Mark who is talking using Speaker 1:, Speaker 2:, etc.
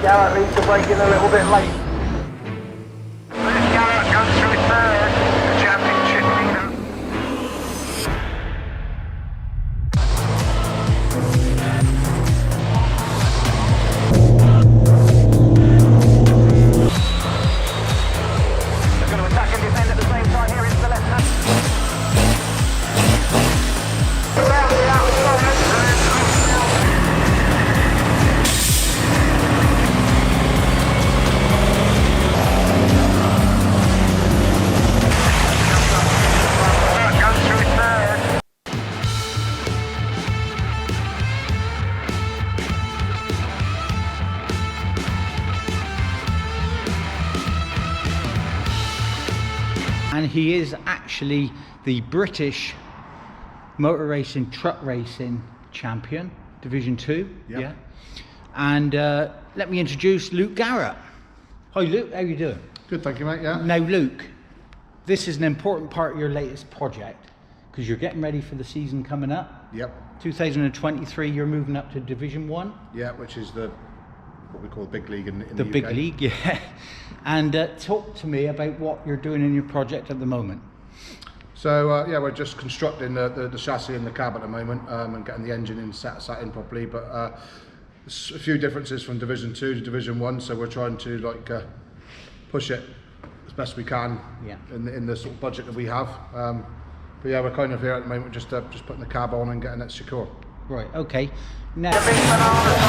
Speaker 1: Garrett needs to break in a little bit late.
Speaker 2: Luke Garrett goes through third, the championship leader. They're going to attack and defend at the same time here into the left hand. Around the outside.
Speaker 3: And he is actually the British motor racing, truck racing champion, Division 2.
Speaker 4: Yep.
Speaker 3: Yeah. And let me introduce Luke Garrett. Hi Luke, how you doing?
Speaker 4: Good, thank you, mate. Yeah.
Speaker 3: Now Luke, this is an important part of your latest project because you're getting ready for the season coming up.
Speaker 4: Yep.
Speaker 3: 2023, you're moving up to Division 1.
Speaker 4: Yeah, which is what we call the big league in
Speaker 3: The
Speaker 4: the
Speaker 3: big
Speaker 4: UK.
Speaker 3: league, yeah. And talk to me about what you're doing in your project at the moment.
Speaker 4: So yeah, we're just constructing the chassis and the cab at the moment, and getting the engine in sat in properly. But there's a few differences from Division 2 to Division 1, so we're trying to push it as best we can.
Speaker 3: Yeah.
Speaker 4: In the sort of budget that we have. But yeah, we're kind of here at the moment, just putting the cab on and getting it secure.
Speaker 3: Right. Okay. Now.
Speaker 2: The big banana.